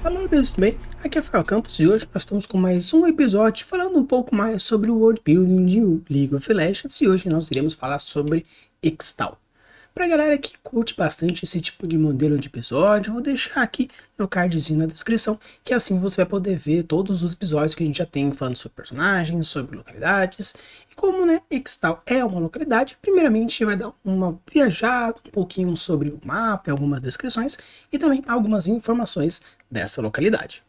Fala, beleza, tudo bem? Aqui é Rafael Campos e hoje nós estamos com mais um episódio falando um pouco mais sobre o world building de League of Legends e hoje nós iremos falar sobre Xtal. Pra galera que curte bastante esse tipo de modelo de episódio, eu vou deixar aqui no cardzinho na descrição, que assim você vai poder ver todos os episódios que a gente já tem falando sobre personagens, sobre localidades. E como, né, Xtal é uma localidade, primeiramente vai dar uma viajada um pouquinho sobre o mapa, algumas descrições e também algumas informações dessa localidade.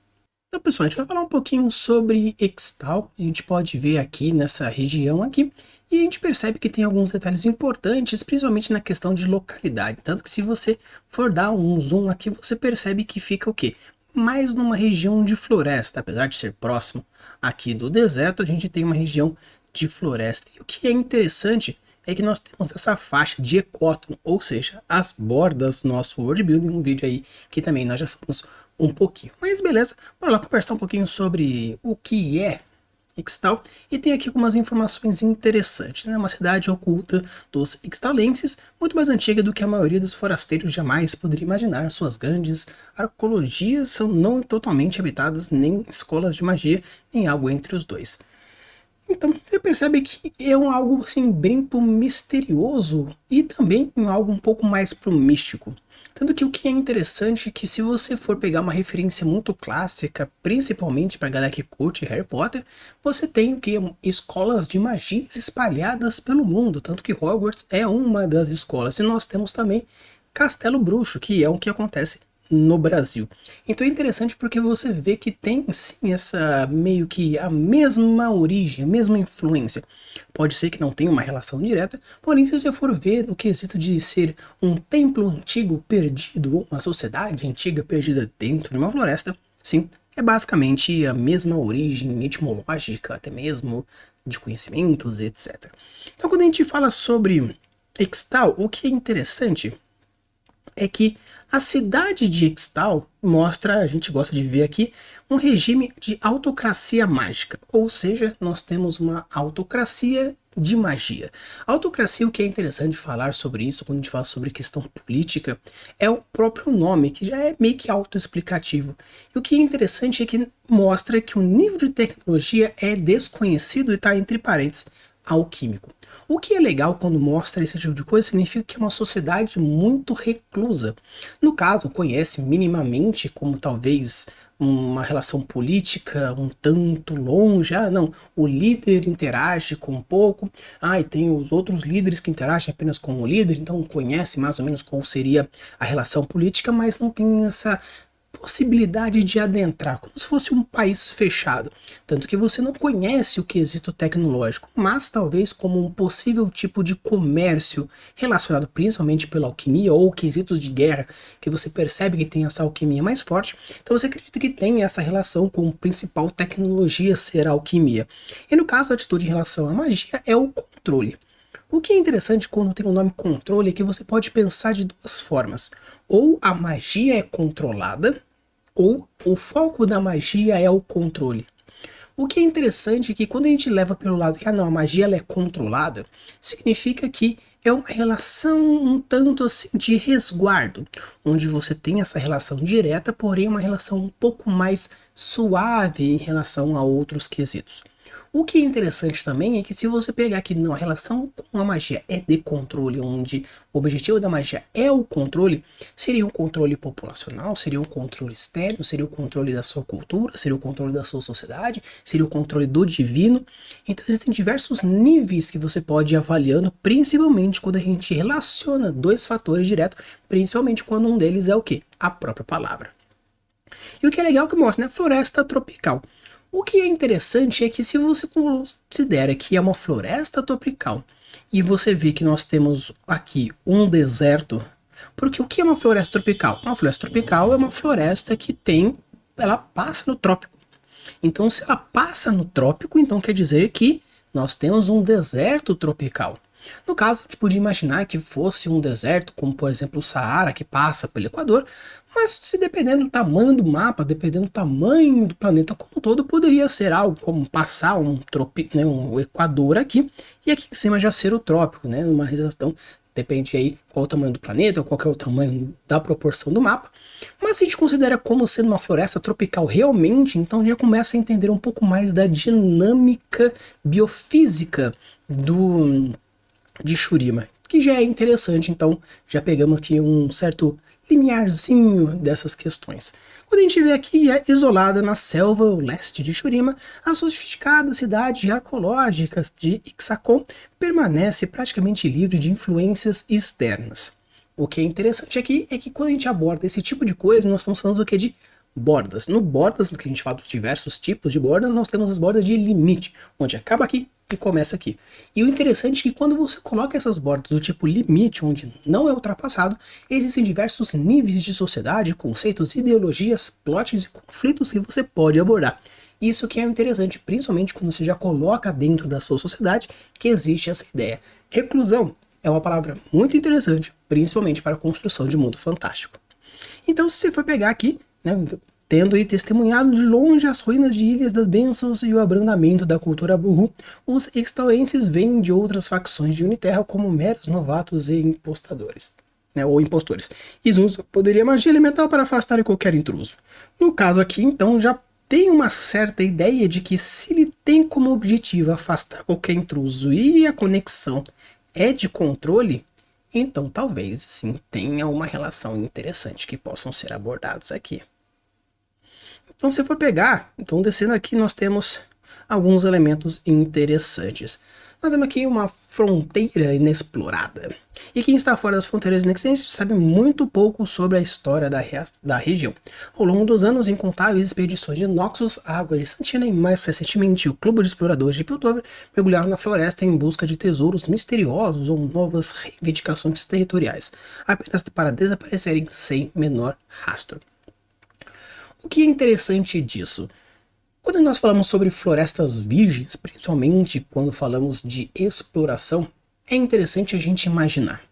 Então, pessoal, a gente vai falar um pouquinho sobre Xtal. A gente pode ver aqui nessa região aqui e a gente percebe que tem alguns detalhes importantes, principalmente na questão de localidade. Tanto que se você for dar um zoom aqui, você percebe que fica o quê? Mais numa região de floresta, apesar de ser próximo aqui do deserto, a gente tem uma região de floresta. E o que é interessante é que nós temos essa faixa de ecótono, ou seja, as bordas do nosso world building, um vídeo aí que também nós já falamos um pouquinho. Mas beleza, bora lá conversar um pouquinho sobre o que é Ixtal. E tem aqui algumas informações interessantes, né? Uma cidade oculta dos ixtalenses, muito mais antiga do que a maioria dos forasteiros jamais poderia imaginar. Suas grandes arqueologias são não totalmente habitadas, nem escolas de magia, nem algo entre os dois. Então, você percebe que é algo assim, bem pro misterioso e também algo um pouco mais pro místico. Tanto que o que é interessante é que se você for pegar uma referência muito clássica, principalmente para galera que curte Harry Potter, você tem o que? Escolas de magias espalhadas pelo mundo. Tanto que Hogwarts é uma das escolas. E nós temos também Castelo Bruxo, que é o que acontece no Brasil. Então é interessante porque você vê que tem sim essa meio que a mesma origem, a mesma influência. Pode ser que não tenha uma relação direta, porém se você for ver no quesito de ser um templo antigo perdido ou uma sociedade antiga perdida dentro de uma floresta, sim, é basicamente a mesma origem etimológica, até mesmo de conhecimentos, etc. Então quando a gente fala sobre Extal, o que é interessante é que a cidade de Extal mostra, a gente gosta de ver aqui, um regime de autocracia mágica. Ou seja, nós temos uma autocracia de magia. A autocracia, o que é interessante falar sobre isso, quando a gente fala sobre questão política, é o próprio nome, que já é meio que autoexplicativo. E o que é interessante é que mostra que o nível de tecnologia é desconhecido e está entre parênteses, alquímico. O que é legal quando mostra esse tipo de coisa significa que é uma sociedade muito reclusa. No caso, conhece minimamente como talvez uma relação política um tanto longe. Ah, não, o líder interage com um pouco. Ah, e tem os outros líderes que interagem apenas com o líder, então conhece mais ou menos qual seria a relação política, mas não tem essa possibilidade de adentrar, como se fosse um país fechado. Tanto que você não conhece o quesito tecnológico, mas talvez como um possível tipo de comércio relacionado principalmente pela alquimia ou quesitos de guerra, que você percebe que tem essa alquimia mais forte, então você acredita que tem essa relação com a principal tecnologia ser a alquimia. E no caso, a atitude em relação à magia é o controle. O que é interessante quando tem o nome controle é que você pode pensar de duas formas. Ou a magia é controlada, ou o foco da magia é o controle. O que é interessante é que quando a gente leva pelo lado que a magia ela é controlada, significa que é uma relação um tanto assim de resguardo, onde você tem essa relação direta, porém uma relação um pouco mais suave em relação a outros quesitos. O que é interessante também é que se você pegar aqui a relação com a magia é de controle, onde o objetivo da magia é o controle, seria um controle populacional, seria um controle externo, seria o controle da sua cultura, seria o controle da sua sociedade, seria o controle do divino. Então existem diversos níveis que você pode ir avaliando, principalmente quando a gente relaciona dois fatores diretos, principalmente quando um deles é o que? A própria palavra. E o que é legal que mostra, né? Floresta tropical. O que é interessante é que se você considera que é uma floresta tropical e você vê que nós temos aqui um deserto, porque o que é uma floresta tropical? Uma floresta tropical é uma floresta que ela passa no trópico. Então se ela passa no trópico, então quer dizer que nós temos um deserto tropical. No caso, a gente podia imaginar que fosse um deserto, como por exemplo o Saara, que passa pelo Equador, mas se dependendo do tamanho do mapa, dependendo do tamanho do planeta como um todo, poderia ser algo como passar um Equador aqui, e aqui em cima já ser o trópico, né, uma região depende aí qual o tamanho do planeta, ou qual que é o tamanho da proporção do mapa. Mas se a gente considera como sendo uma floresta tropical realmente, então já começa a entender um pouco mais da dinâmica biofísica de Shurima, que já é interessante, então já pegamos aqui um certo limiarzinho dessas questões. Quando a gente vê aqui, é isolada na selva leste de Shurima, a sofisticada cidade arqueológica de Ixacon permanece praticamente livre de influências externas. O que é interessante aqui é que quando a gente aborda esse tipo de coisa, nós estamos falando do que? De bordas. No bordas, no que a gente fala dos diversos tipos de bordas, nós temos as bordas de limite, onde acaba aqui e começa aqui. E o interessante é que quando você coloca essas bordas do tipo limite, onde não é ultrapassado, existem diversos níveis de sociedade, conceitos, ideologias, plots e conflitos que você pode abordar. Isso que é interessante, principalmente quando você já coloca dentro da sua sociedade que existe essa ideia. Reclusão é uma palavra muito interessante, principalmente para a construção de mundo fantástico. Então, se você for pegar aqui, né, tendo aí testemunhado de longe as ruínas de Ilhas das Bênçãos e o abrandamento da cultura burru, os extauenses vêm de outras facções de Uniterra como meros novatos e impostadores, né, ou impostores. E usam poderia magia elemental para afastar qualquer intruso. No caso aqui, então, já tem uma certa ideia de que se ele tem como objetivo afastar qualquer intruso e a conexão é de controle, então talvez sim tenha uma relação interessante que possam ser abordados aqui. Então, se for pegar, então descendo aqui nós temos alguns elementos interessantes. Nós temos aqui uma fronteira inexplorada. E quem está fora das fronteiras inexistentes sabe muito pouco sobre a história da região. Ao longo dos anos, incontáveis expedições de Noxus, a Água de Santina e mais recentemente o Clube de Exploradores de Piltover mergulharam na floresta em busca de tesouros misteriosos ou novas reivindicações territoriais, apenas para desaparecerem sem menor rastro. O que é interessante disso? Quando nós falamos sobre florestas virgens, principalmente quando falamos de exploração, é interessante a gente imaginar.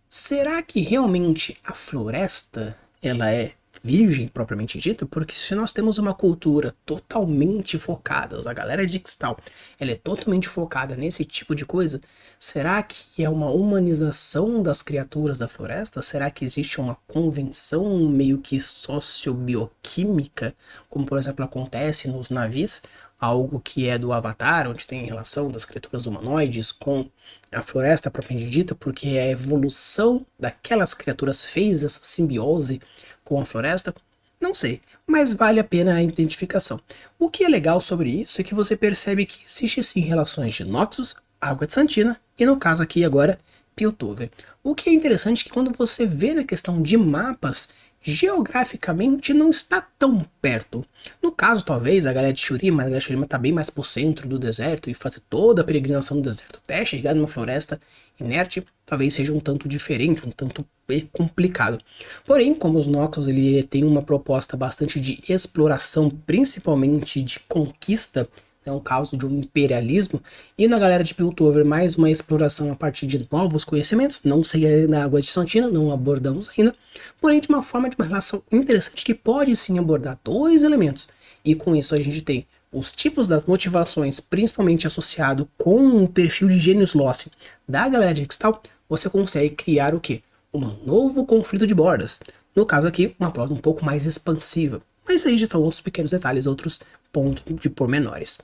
Será que realmente a floresta ela é virgem propriamente dita? Porque se nós temos uma cultura totalmente focada, a galera de Ixtal, ela é totalmente focada nesse tipo de coisa, será que é uma humanização das criaturas da floresta? Será que existe uma convenção meio que sociobioquímica, como por exemplo acontece nos navios? Algo que é do Avatar, onde tem relação das criaturas humanoides com a floresta propriamente dita, porque a evolução daquelas criaturas fez essa simbiose com a floresta? Não sei, mas vale a pena a identificação. O que é legal sobre isso é que você percebe que existe sim relações de Noxus, Água de Santina e no caso aqui agora Piltover. O que é interessante é que quando você vê na questão de mapas, geograficamente não está tão perto. No caso, talvez, a galera de Shurima, mas a galera de Shurima está bem mais pro centro do deserto e fazer toda a peregrinação do deserto até chegar numa floresta inerte, talvez seja um tanto diferente, um tanto complicado. Porém, como os Noxus ele tem uma proposta bastante de exploração, principalmente de conquista, é um caso de um imperialismo, e na galera de Piltover mais uma exploração a partir de novos conhecimentos, não sei na Água de Santina, não abordamos ainda, porém de uma forma de uma relação interessante que pode sim abordar dois elementos, e com isso a gente tem os tipos das motivações, principalmente associado com o perfil de Genius Lost da galera de Ixtal, você consegue criar o quê? Um novo conflito de bordas, no caso aqui uma plot um pouco mais expansiva, mas isso aí já são outros pequenos detalhes, outros pontos de pormenores.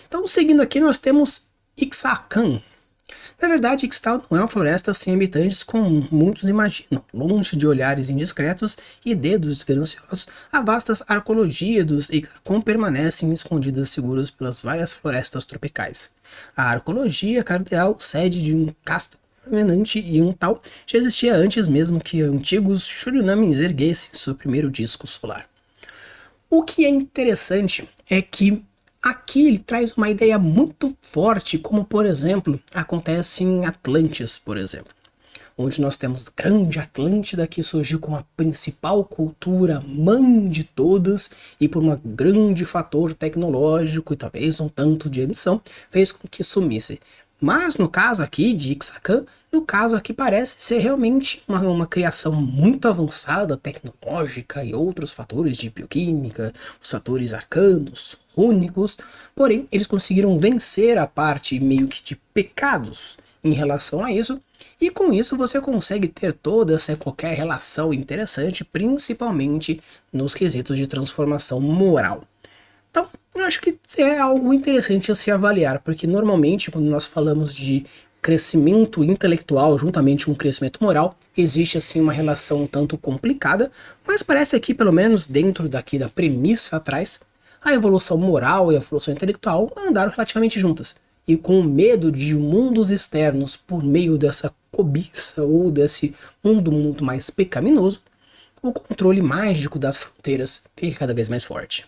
Então, seguindo aqui, nós temos Ixacan. Na verdade, Ixtal não é uma floresta sem habitantes como muitos imaginam. Longe de olhares indiscretos e dedos gananciosos, a vasta arcologia dos Ixacan permanecem escondidas seguras pelas várias florestas tropicais. A arcologia cardeal, sede de um casto governante e um tal, já existia antes mesmo que antigos Shurinamis erguessem seu primeiro disco solar. O que é interessante é que aqui ele traz uma ideia muito forte, como por exemplo, acontece em Atlantis, por exemplo. Onde nós temos grande Atlântida que surgiu como a principal cultura mãe de todas e por um grande fator tecnológico e talvez um tanto de emissão, fez com que sumisse. Mas no caso aqui de Ixacan, no caso aqui parece ser realmente uma criação muito avançada, tecnológica e outros fatores de bioquímica, os fatores arcanos, rúnicos, porém eles conseguiram vencer a parte meio que de pecados em relação a isso, e com isso você consegue ter toda essa qualquer relação interessante, principalmente nos quesitos de transformação moral. Então, eu acho que é algo interessante a se avaliar, porque normalmente quando nós falamos de crescimento intelectual juntamente com crescimento moral, existe assim uma relação um tanto complicada, mas parece aqui, pelo menos dentro daqui da premissa atrás, a evolução moral e a evolução intelectual andaram relativamente juntas. E com o medo de mundos externos por meio dessa cobiça ou desse mundo muito mais pecaminoso, o controle mágico das fronteiras fica cada vez mais forte.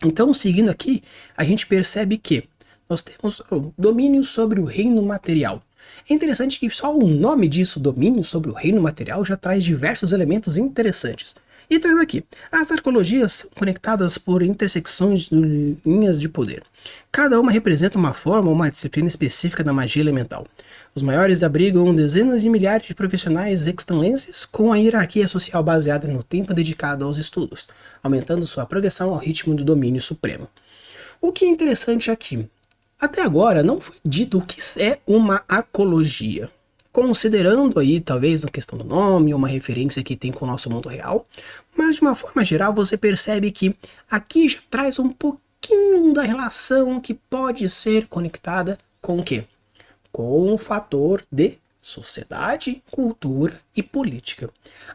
Então, seguindo aqui, a gente percebe que nós temos o domínio sobre o reino material. É interessante que só o nome disso, domínio sobre o reino material, já traz diversos elementos interessantes. E traz aqui, as arcologias são conectadas por intersecções de linhas de poder. Cada uma representa uma forma ou uma disciplina específica da magia elemental. Os maiores abrigam dezenas de milhares de profissionais extanlenses com a hierarquia social baseada no tempo dedicado aos estudos, aumentando sua progressão ao ritmo do domínio supremo. O que é interessante aqui, até agora não foi dito o que é uma arcologia. Considerando aí talvez a questão do nome, uma referência que tem com o nosso mundo real, mas de uma forma geral você percebe que aqui já traz um pouquinho da relação que pode ser conectada com o quê? Com o fator de sociedade, cultura e política.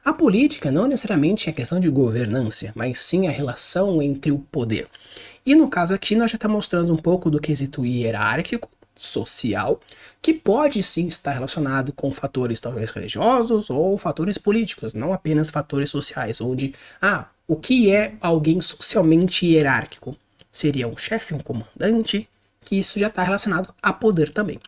A política não necessariamente é questão de governância, mas sim a relação entre o poder. E no caso aqui nós já está mostrando um pouco do quesito hierárquico, social, que pode sim estar relacionado com fatores talvez religiosos ou fatores políticos, não apenas fatores sociais, onde, o que é alguém socialmente hierárquico? Seria um chefe, um comandante, que isso já está relacionado a poder também.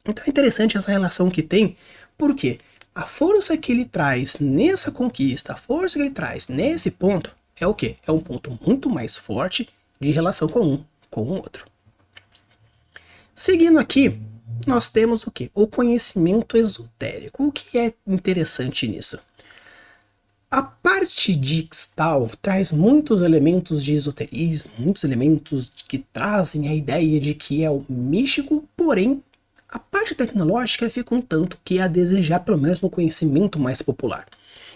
Então é interessante essa relação que tem, porque a força que ele traz nessa conquista, a força que ele traz nesse ponto, é o quê? É um ponto muito mais forte de relação com o outro. Seguindo aqui, nós temos o quê? O conhecimento esotérico. O que é interessante nisso? A parte de Ixtal traz muitos elementos de esoterismo, muitos elementos que trazem a ideia de que é o místico, porém, a parte tecnológica fica um tanto que é a desejar, pelo menos no conhecimento mais popular.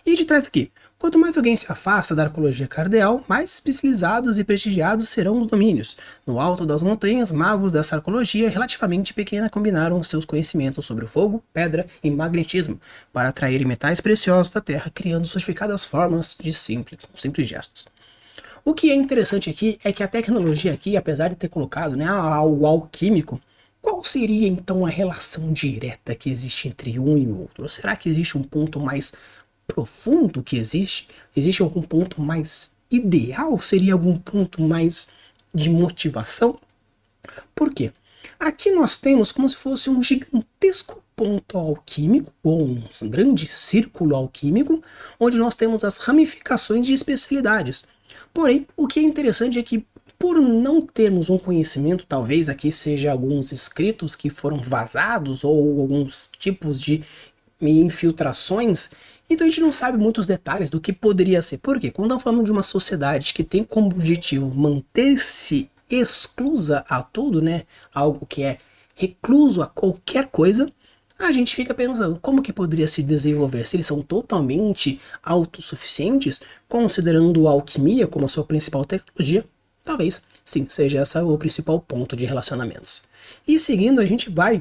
E de trás aqui, quanto mais alguém se afasta da arcologia cardeal, mais especializados e prestigiados serão os domínios. No alto das montanhas, magos dessa arcologia relativamente pequena combinaram seus conhecimentos sobre o fogo, pedra e magnetismo para atrair metais preciosos da terra, criando sofisticadas formas com simples gestos. O que é interessante aqui é que a tecnologia aqui, apesar de ter colocado algo alquímico, qual seria então a relação direta que existe entre um e o outro? Ou será que existe um ponto mais profundo que existe? Existe algum ponto mais ideal? Seria algum ponto mais de motivação? Por quê? Aqui nós temos como se fosse um gigantesco ponto alquímico, ou um grande círculo alquímico, onde nós temos as ramificações de especialidades. Porém, o que é interessante é que por não termos um conhecimento, talvez aqui seja alguns escritos que foram vazados ou alguns tipos de infiltrações, então a gente não sabe muitos detalhes do que poderia ser. Por quê? Quando nós falamos de uma sociedade que tem como objetivo manter-se exclusa a tudo, algo que é recluso a qualquer coisa, a gente fica pensando como que poderia se desenvolver, se eles são totalmente autossuficientes, considerando a alquimia como a sua principal tecnologia. Talvez, sim, seja esse o principal ponto de relacionamentos. E seguindo, a gente vai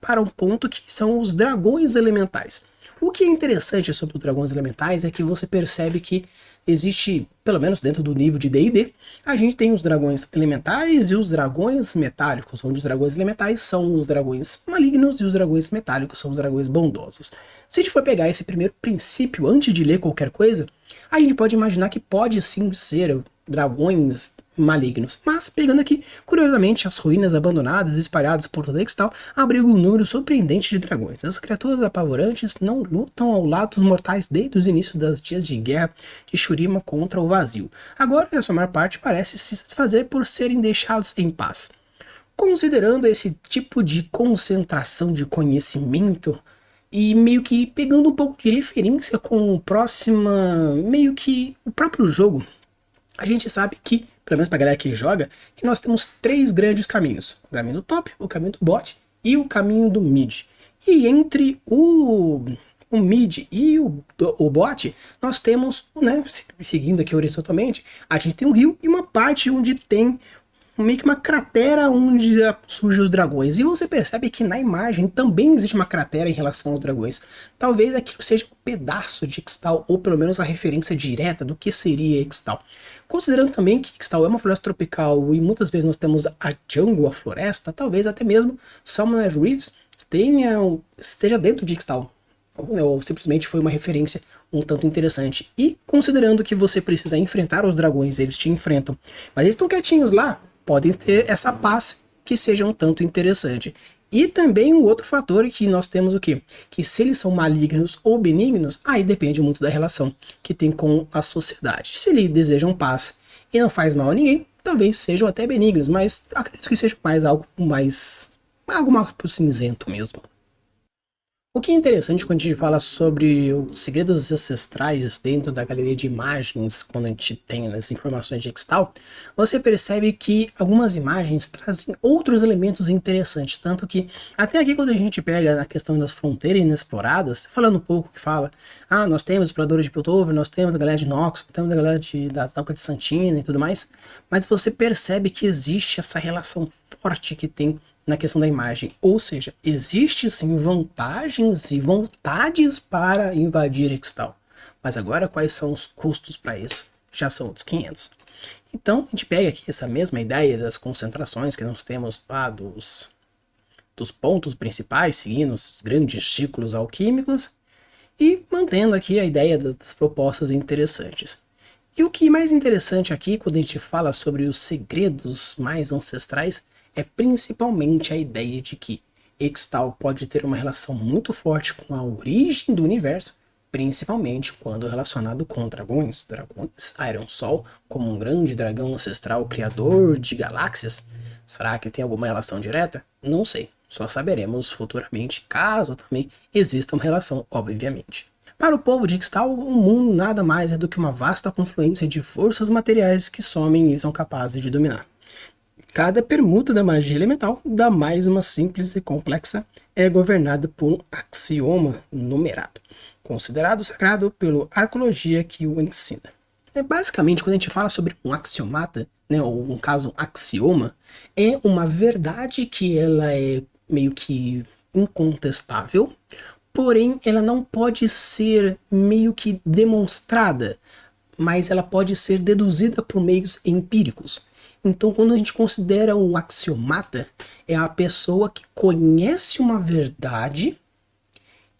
para um ponto que são os dragões elementais. O que é interessante sobre os dragões elementais é que você percebe que existe, pelo menos dentro do nível de D&D, a gente tem os dragões elementais e os dragões metálicos, onde os dragões elementais são os dragões malignos e os dragões metálicos são os dragões bondosos. Se a gente for pegar esse primeiro princípio antes de ler qualquer coisa, a gente pode imaginar que pode sim ser dragões malignos. Mas, pegando aqui, curiosamente, as ruínas abandonadas espalhadas por toda Ixtal abrigam um número surpreendente de dragões. As criaturas apavorantes não lutam ao lado dos mortais desde os inícios das dias de guerra de Shurima contra o vazio. Agora, a sua maior parte parece se satisfazer por serem deixados em paz. Considerando esse tipo de concentração de conhecimento e meio que pegando um pouco de referência com o meio que o próprio jogo, a gente sabe que, pelo menos pra galera que joga, que nós temos três grandes caminhos. O caminho do top, o caminho do bot e o caminho do mid. E entre o mid e o bot, nós temos, né, seguindo aqui horizontalmente, a gente tem um rio e uma parte onde tem meio que uma cratera onde surgem os dragões. E você percebe que na imagem também existe uma cratera em relação aos dragões. Talvez aquilo seja um pedaço de Ixtal, ou pelo menos a referência direta do que seria Ixtal. Considerando também que Ixtal é uma floresta tropical e muitas vezes nós temos a jungle, a floresta, talvez até mesmo Salmonid Reefs esteja dentro de Ixtal. Ou simplesmente foi uma referência um tanto interessante. E considerando que você precisa enfrentar os dragões, eles te enfrentam, mas eles estão quietinhos lá, podem ter essa paz que seja um tanto interessante. E também um outro fator que nós temos o quê? Que se eles são malignos ou benignos, aí depende muito da relação que tem com a sociedade. Se eles desejam paz e não faz mal a ninguém, talvez sejam até benignos, mas acredito que seja mais algo mais pro cinzento mesmo. O que é interessante quando a gente fala sobre os segredos ancestrais dentro da galeria de imagens, quando a gente tem as informações de Hextall, você percebe que algumas imagens trazem outros elementos interessantes, tanto que até aqui quando a gente pega a questão das fronteiras inexploradas, falando um pouco que fala, nós temos exploradores de Piltover, nós temos a galera de Nox, temos a galera da Talca de Santina e tudo mais, mas você percebe que existe essa relação forte que tem na questão da imagem, ou seja, existe sim vantagens e vontades para invadir Hextall, mas agora quais são os custos para isso? Já são outros 500. Então a gente pega aqui essa mesma ideia das concentrações que nós temos lá dos pontos principais, seguindo os grandes ciclos alquímicos, e mantendo aqui a ideia das propostas interessantes. E o que é mais interessante aqui, quando a gente fala sobre os segredos mais ancestrais, é principalmente a ideia de que Hextall pode ter uma relação muito forte com a origem do universo, principalmente quando relacionado com dragões. Dragões, Iron Sol, como um grande dragão ancestral criador de galáxias. Será que tem alguma relação direta? Não sei, só saberemos futuramente, caso também exista uma relação, obviamente. Para o povo de Hextall, o mundo nada mais é do que uma vasta confluência de forças materiais que somem e são capazes de dominar. Cada permuta da magia elemental, da mais uma simples e complexa, é governada por um axioma numerado, considerado sagrado pela arqueologia que o ensina. Basicamente, quando a gente fala sobre um axiomata, né, ou no caso um axioma, é uma verdade que ela é meio que incontestável, porém ela não pode ser meio que demonstrada, mas ela pode ser deduzida por meios empíricos. Então, quando a gente considera um axiomata, é a pessoa que conhece uma verdade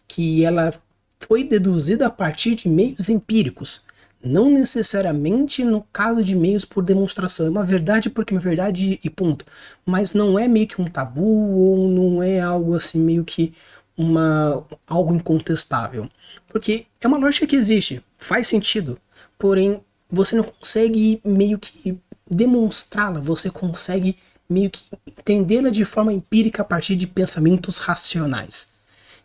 que ela foi deduzida a partir de meios empíricos. Não necessariamente no caso de meios por demonstração. É uma verdade porque é uma verdade e ponto. Mas não é meio que um tabu ou não é algo assim meio que algo incontestável. Porque é uma lógica que existe, faz sentido. Porém, você não consegue meio que demonstrá-la, você consegue meio que entendê-la de forma empírica a partir de pensamentos racionais.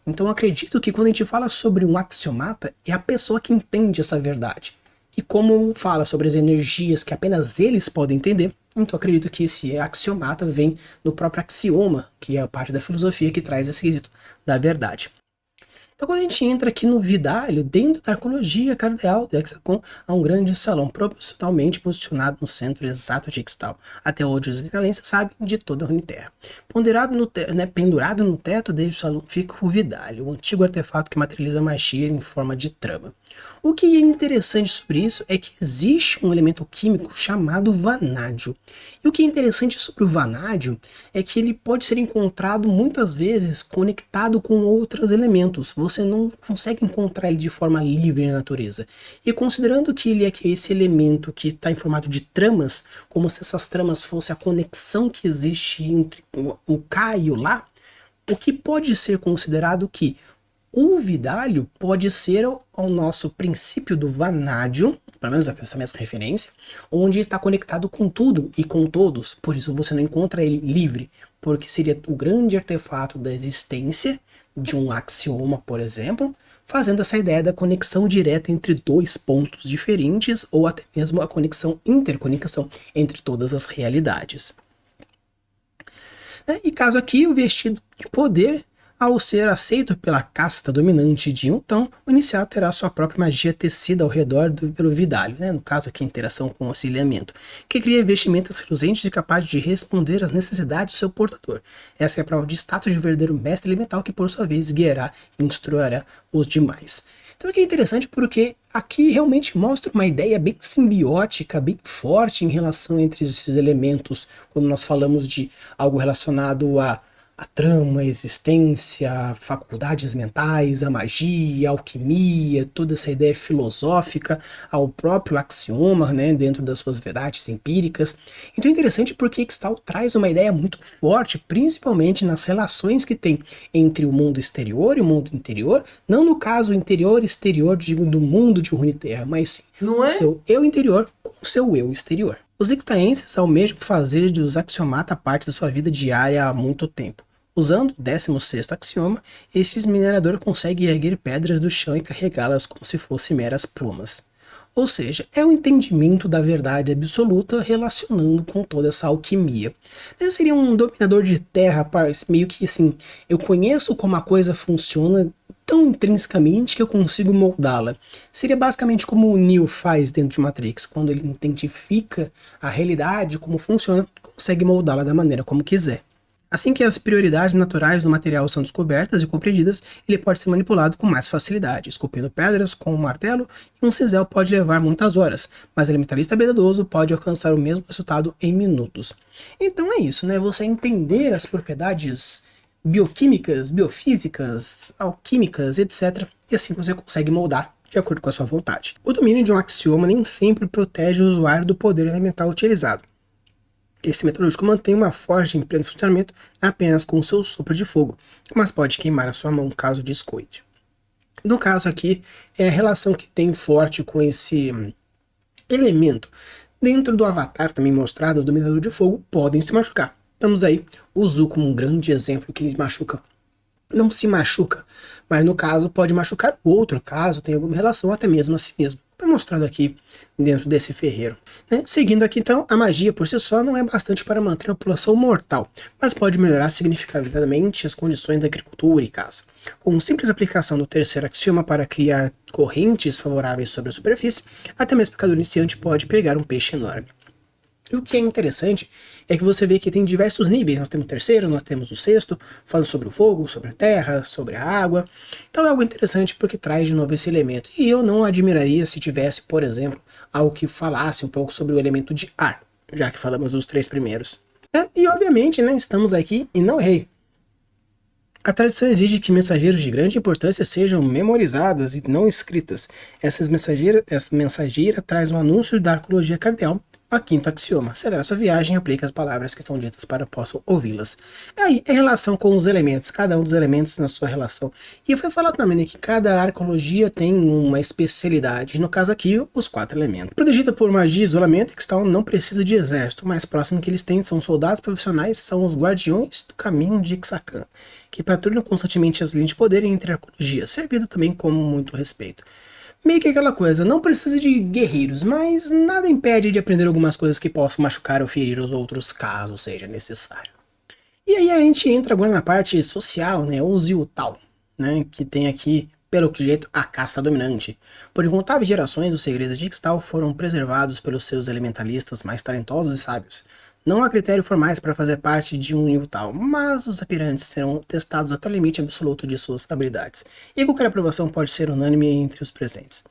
Então acredito que quando a gente fala sobre um axiomata, é a pessoa que entende essa verdade. E como fala sobre as energias que apenas eles podem entender, então acredito que esse axiomata vem do próprio axioma, que é a parte da filosofia que traz esse quesito da verdade. Então, quando a gente entra aqui no Vidalho, dentro da arqueologia cardeal do Hexacon, há um grande salão propositalmente posicionado no centro exato de Hextall. Até hoje os israelenses sabem de toda a Runeterra. Pendurado no teto desde o salão fica o Vidalho, o antigo artefato que materializa magia em forma de trama. O que é interessante sobre isso é que existe um elemento químico chamado vanádio. E o que é interessante sobre o vanádio é que ele pode ser encontrado muitas vezes conectado com outros elementos. Você não consegue encontrar ele de forma livre na natureza. E considerando que ele é esse elemento que está em formato de tramas, como se essas tramas fossem a conexão que existe entre o cá e o lá, o que pode ser considerado que o Vidalho pode ser o nosso princípio do vanádio, pelo menos essa mesma referência, onde está conectado com tudo e com todos, por isso você não encontra ele livre, porque seria o grande artefato da existência de um axioma, por exemplo, fazendo essa ideia da conexão direta entre dois pontos diferentes, ou até mesmo a interconexão entre todas as realidades. E caso aqui o vestido de poder, Ao ser aceito pela casta dominante de Untão, o iniciado terá sua própria magia tecida ao redor pelo Vidalho, né? No caso aqui interação com auxiliamento, que cria vestimentas reluzentes e capazes de responder às necessidades do seu portador. Essa é a prova de status de um verdadeiro mestre elemental que por sua vez guiará e instruirá os demais. Então aqui é interessante porque aqui realmente mostra uma ideia bem simbiótica, bem forte em relação entre esses elementos, quando nós falamos de algo relacionado a trama, a existência, faculdades mentais, a magia, a alquimia, toda essa ideia filosófica, ao próprio axioma, né, dentro das suas verdades empíricas. Então é interessante porque Ixtal traz uma ideia muito forte, principalmente nas relações que tem entre o mundo exterior e o mundo interior, não no caso interior e exterior, digo, do mundo de Runeterra, mas sim Não é? seu eu interior com o seu eu exterior. Os ictaenses almejam fazer dos axiomata parte da sua vida diária há muito tempo. Usando o 16º axioma, esses mineradores conseguem erguer pedras do chão e carregá-las como se fossem meras plumas. Ou seja, é o entendimento da verdade absoluta relacionando com toda essa alquimia. Ele seria um dominador de terra, meio que assim, eu conheço como a coisa funciona tão intrinsecamente que eu consigo moldá-la. Seria basicamente como o Neo faz dentro de Matrix, quando ele identifica a realidade, como funciona, consegue moldá-la da maneira como quiser. Assim que as prioridades naturais do material são descobertas e compreendidas, ele pode ser manipulado com mais facilidade. Esculpindo pedras com um martelo e um cinzel pode levar muitas horas, mas o elementalista habilidoso pode alcançar o mesmo resultado em minutos. Então é isso, né? Você entender as propriedades bioquímicas, biofísicas, alquímicas, etc. E assim você consegue moldar de acordo com a sua vontade. O domínio de um axioma nem sempre protege o usuário do poder elemental utilizado. Esse metalúrgico mantém uma forja em pleno funcionamento apenas com o seu sopro de fogo, mas pode queimar a sua mão caso descuide. No caso aqui, é a relação que tem forte com esse elemento. Dentro do avatar também mostrado, o dominador de fogo podem se machucar. Temos aí o Zu como um grande exemplo que ele machuca. Não se machuca, mas no caso pode machucar o outro caso tem alguma relação até mesmo a si mesmo. É mostrado aqui dentro desse ferreiro. Né? Seguindo aqui então, a magia por si só não é bastante para manter a população mortal, mas pode melhorar significativamente as condições da agricultura e caça. Com simples aplicação do terceiro axioma para criar correntes favoráveis sobre a superfície, até mesmo o pescador iniciante pode pegar um peixe enorme. E o que é interessante é que você vê que tem diversos níveis. Nós temos o terceiro, nós temos o sexto, falando sobre o fogo, sobre a terra, sobre a água. Então é algo interessante porque traz de novo esse elemento. E eu não admiraria se tivesse, por exemplo, algo que falasse um pouco sobre o elemento de ar, já que falamos dos 3 primeiros. E obviamente, né, estamos aqui e não errei. A tradição exige que mensageiros de grande importância sejam memorizadas e não escritas. Essa mensageira traz um anúncio da arqueologia cardeal. A quinto axioma, acelera sua viagem e aplica as palavras que são ditas para que possam ouvi-las. Aí, em relação com os elementos, cada um dos elementos na sua relação. E foi falado também que cada arqueologia tem uma especialidade, no caso aqui, os 4 elementos. Protegida por magia e isolamento, Ixtal não precisa de exército, o mais próximo que eles têm são soldados profissionais, são os guardiões do caminho de Ixacan, que patrulham constantemente as linhas de poder entre arqueologias, servido também com muito respeito. Meio que aquela coisa, não precisa de guerreiros, mas nada impede de aprender algumas coisas que possam machucar ou ferir os outros caso seja necessário. E aí a gente entra agora na parte social, né, o Ziutal, né, que tem aqui, pelo que jeito, a casta dominante. Por incontáveis gerações, os segredos de Ixtal foram preservados pelos seus elementalistas mais talentosos e sábios. Não há critérios formais para fazer parte de um Ziutal, mas os aspirantes serão testados até o limite absoluto de suas habilidades, e qualquer aprovação pode ser unânime entre os presentes.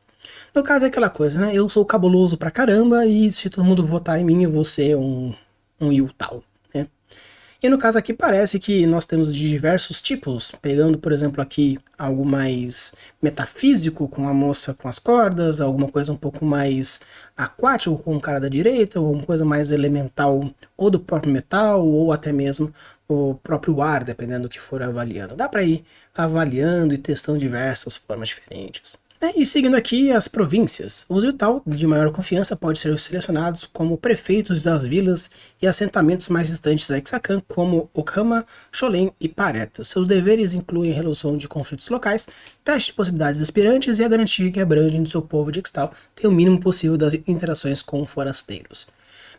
No caso é aquela coisa, né? Eu sou cabuloso pra caramba e se todo mundo votar em mim eu vou ser um Ziutal, né? E no caso aqui parece que nós temos de diversos tipos, pegando por exemplo aqui algo mais metafísico com a moça com as cordas, alguma coisa um pouco mais aquático com o cara da direita, ou uma coisa mais elemental ou do próprio metal, ou até mesmo o próprio ar, dependendo do que for avaliando. Dá para ir avaliando e testando diversas formas diferentes. E seguindo aqui as províncias, os Ziutal de maior confiança podem ser selecionados como prefeitos das vilas e assentamentos mais distantes da Ixacan, como Okama, Cholem e Pareta. Seus deveres incluem a resolução de conflitos locais, teste de possibilidades aspirantes e a garantia que a abrangem do seu povo de Ixtal tem o mínimo possível das interações com forasteiros.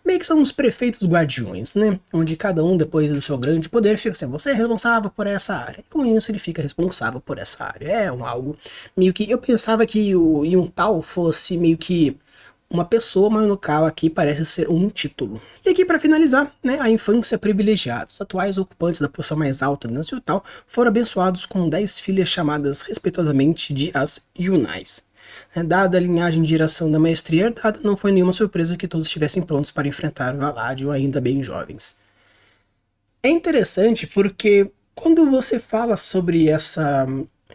Meio que são os prefeitos guardiões, né? Onde cada um, depois do seu grande poder, fica assim, você é responsável por essa área. E com isso ele fica responsável por essa área. Algo meio que... Eu pensava que o Yuntal fosse meio que uma pessoa, mas no caso aqui parece ser um título. E aqui para finalizar, né, a infância privilegiada. Os atuais ocupantes da posição mais alta da Nação Yuntal foram abençoados com 10 filhas chamadas respeitosamente de as Yunais. Dada a linhagem de geração da maestria herdada, não foi nenhuma surpresa que todos estivessem prontos para enfrentar Valádio ainda bem jovens. É interessante porque quando você fala sobre essa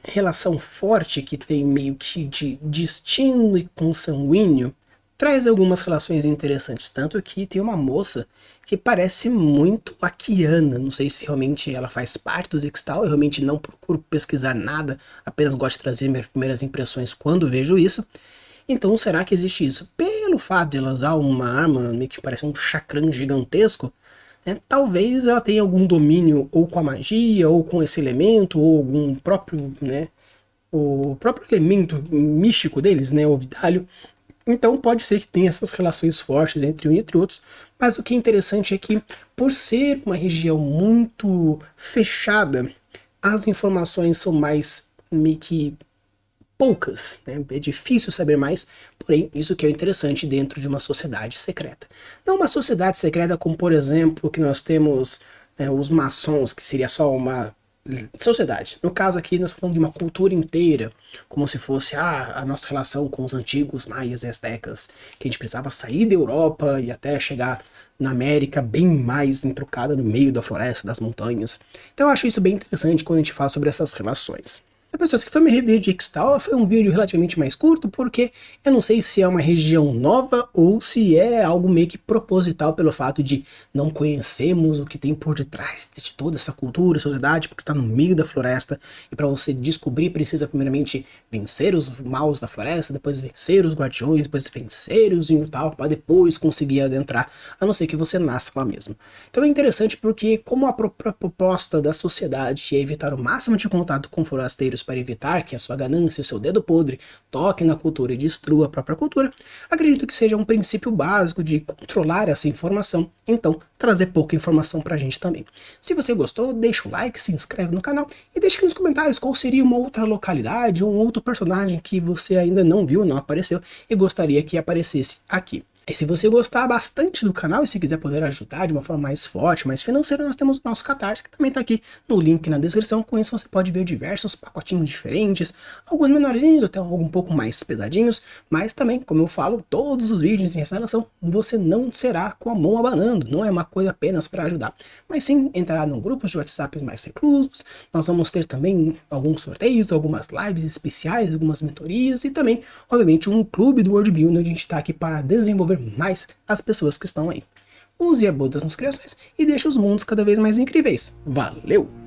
relação forte que tem meio que de destino e consanguíneo, traz algumas relações interessantes, tanto que tem uma moça que parece muito a Kiana, não sei se realmente ela faz parte do Zixtal, eu realmente não procuro pesquisar nada, apenas gosto de trazer minhas primeiras impressões quando vejo isso. Então será que existe isso? Pelo fato de ela usar uma arma meio que parece um chakram gigantesco, talvez ela tenha algum domínio ou com a magia, ou com esse elemento, ou algum próprio, né, o próprio elemento místico deles, né, o Vidalho. Então pode ser que tenha essas relações fortes entre um e entre outros, mas o que é interessante é que, por ser uma região muito fechada, as informações são mais meio que poucas, né? É difícil saber mais, porém isso que é interessante dentro de uma sociedade secreta. Não uma sociedade secreta como, por exemplo, que nós temos os maçons, que seria só uma sociedade. No caso aqui nós estamos falando de uma cultura inteira, como se fosse a nossa relação com os antigos maias e astecas, que a gente precisava sair da Europa e até chegar na América bem mais entrucada no meio da floresta, das montanhas. Então eu acho isso bem interessante quando a gente fala sobre essas relações. Pessoas, que foi meu review de Ixtal, foi um vídeo relativamente mais curto, porque eu não sei se é uma região nova ou se é algo meio que proposital pelo fato de não conhecermos o que tem por detrás de toda essa cultura, sociedade, porque está no meio da floresta, e para você descobrir precisa primeiramente vencer os maus da floresta, depois vencer os guardiões, depois vencer os Yuntal, para depois conseguir adentrar, a não ser que você nasça lá mesmo. Então é interessante porque como a própria proposta da sociedade é evitar o máximo de contato com forasteiros para evitar que a sua ganância e o seu dedo podre toquem na cultura e destrua a própria cultura, acredito que seja um princípio básico de controlar essa informação, então trazer pouca informação pra gente também. Se você gostou, deixa o like, se inscreve no canal e deixa aqui nos comentários qual seria uma outra localidade ou um outro personagem que você ainda não viu, não apareceu e gostaria que aparecesse aqui. E se você gostar bastante do canal e se quiser poder ajudar de uma forma mais forte, mais financeira, nós temos o nosso Catarse, que também está aqui no link na descrição. Com isso você pode ver diversos pacotinhos diferentes, alguns menorzinhos, até alguns um pouco mais pesadinhos, mas também, como eu falo, todos os vídeos em instalação, você não será com a mão abanando, não é uma coisa apenas para ajudar, mas sim entrar num grupo de WhatsApp mais reclusos. Nós vamos ter também alguns sorteios, algumas lives especiais, algumas mentorias e também, obviamente, um clube do World Building, onde a gente está aqui para desenvolver mais as pessoas que estão aí. Use e abude das nossas criações e deixe os mundos cada vez mais incríveis. Valeu!